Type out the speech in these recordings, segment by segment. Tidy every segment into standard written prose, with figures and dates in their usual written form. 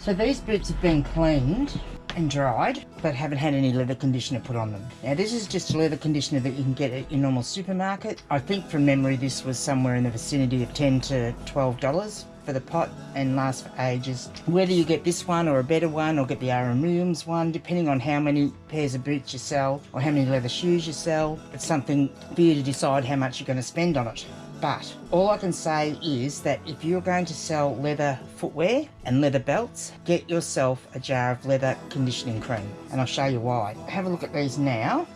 So these boots have been cleaned and dried, but haven't had any leather conditioner put on them. Now this is just a leather conditioner that you can get at your normal supermarket. I think from memory this was somewhere in the vicinity of $10 to $12 for the pot and lasts for ages. Whether you get this one or a better one or get the RM Williams one, depending on how many pairs of boots you sell or how many leather shoes you sell, it's something for you to decide how much you're going to spend on it. But all I can say is that if you're going to sell leather footwear and leather belts, get yourself a jar of leather conditioning cream, and I'll show you why. Have a look at these now.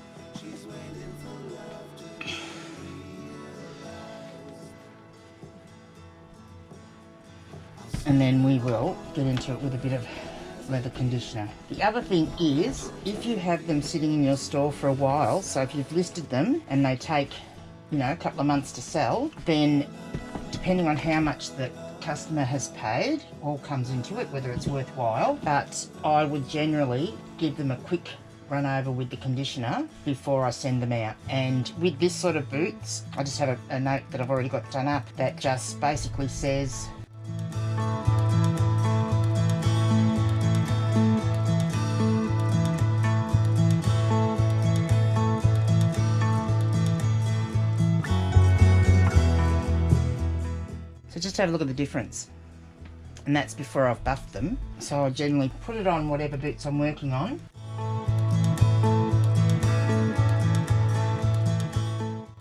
And then we will get into it with a bit of leather conditioner. The other thing is, if you have them sitting in your store for a while, so if you've listed them and they take, you know, a couple of months to sell, then depending on how much the customer has paid, all comes into it, whether it's worthwhile. But I would generally give them a quick run over with the conditioner before I send them out. And with this sort of boots, I just have a note that I've already got done up that just basically says, so just have a look at the difference. And that's before I've buffed them. So I generally put it on whatever boots I'm working on.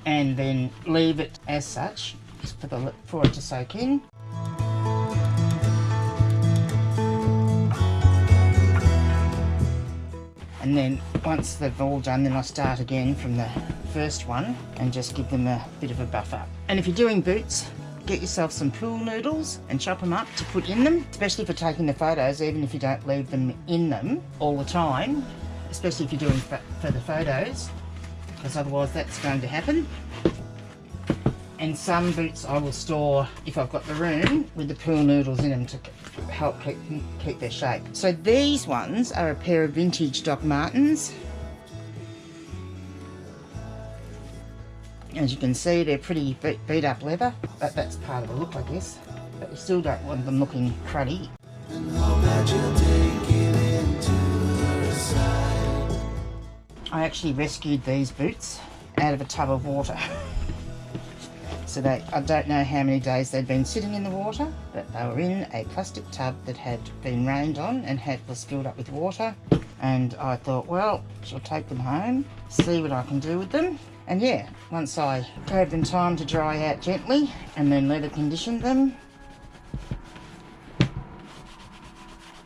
And then leave it as such, just for it to soak in. And then once they've all done, then I start again from the first one and just give them a bit of a buff up. And if you're doing boots, get yourself some pool noodles and chop them up to put in them, especially for taking the photos, even if you don't leave them in them all the time, especially if you're doing for the photos, because otherwise that's going to happen. And some boots I will store, if I've got the room, with the pool noodles in them to help keep their shape. So these ones are a pair of vintage Doc Martens. As you can see, they're pretty beat up leather, but that's part of the look, I guess. But you still don't want them looking cruddy. I actually rescued these boots out of a tub of water. So I don't know how many days they'd been sitting in the water, but they were in a plastic tub that had been rained on and was filled up with water. And I thought, well, I'll take them home, see what I can do with them. And yeah, once I gave them time to dry out gently and then leather conditioned them,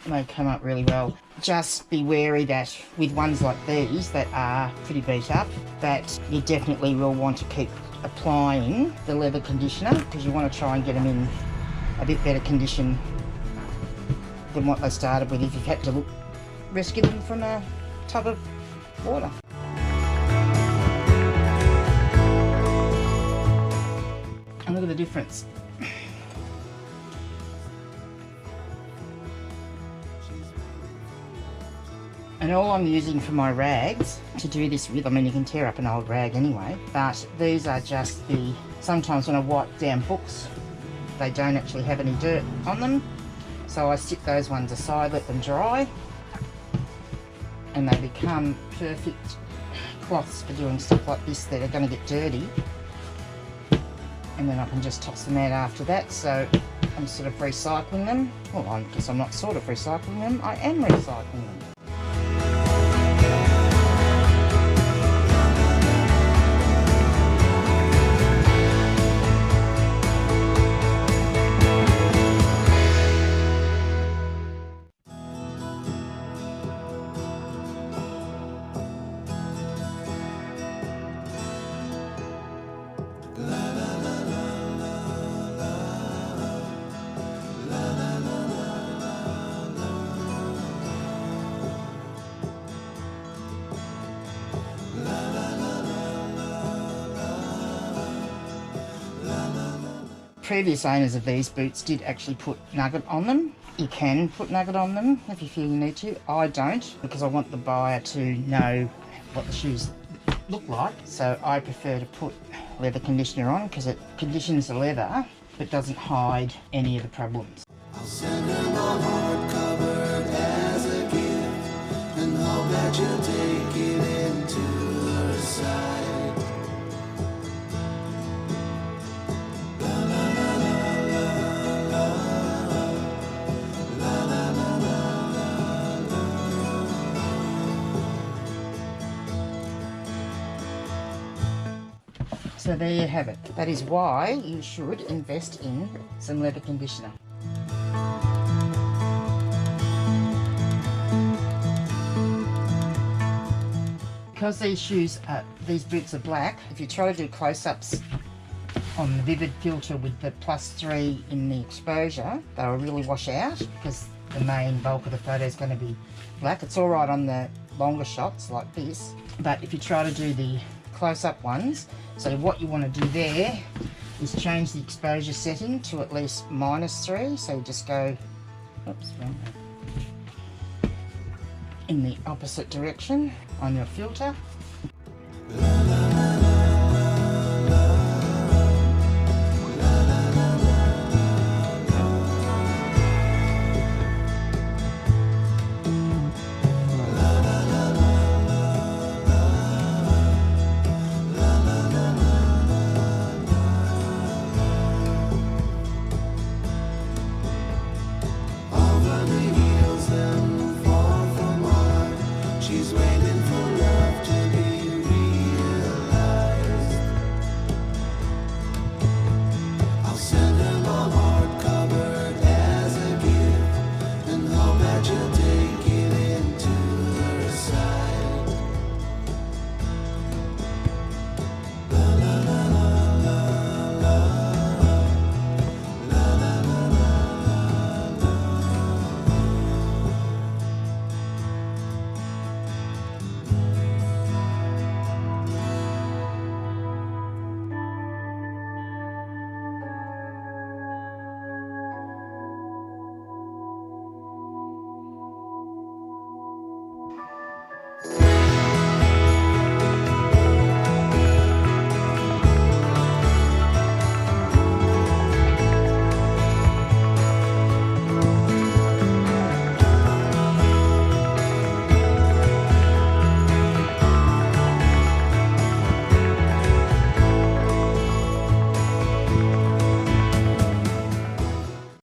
they come up really well. Just be wary that with ones like these that are pretty beat up, that you definitely will want to keep applying the leather conditioner, because you want to try and get them in a bit better condition than what they started with if you've had to rescue them from a tub of water. And look at the difference. And all I'm using for my rags to do this with, I mean you can tear up an old rag anyway, but these are just sometimes when I wipe down books, they don't actually have any dirt on them. So I sit those ones aside, let them dry, and they become perfect cloths for doing stuff like this that are going to get dirty. And then I can just toss them out after that. So I'm sort of recycling them. Well, I guess I'm not sort of recycling them, I am recycling them. Previous owners of these boots did actually put nugget on them. You can put nugget on them if you feel you need to. I don't, because I want the buyer to know what the shoes look like. So I prefer to put leather conditioner on because it conditions the leather but doesn't hide any of the problems. I'll send her the hardcover So there you have it. That is why you should invest in some leather conditioner. Because these shoes are, these boots are black, if you try to do close-ups on the Vivid filter with the +3 in the exposure, they'll really wash out because the main bulk of the photo is going to be black. It's all right on the longer shots like this, but if you try to do the close-up ones, so what you want to do there is change the exposure setting to at least -3, so you just go, oops, wrong way, in the opposite direction on your filter.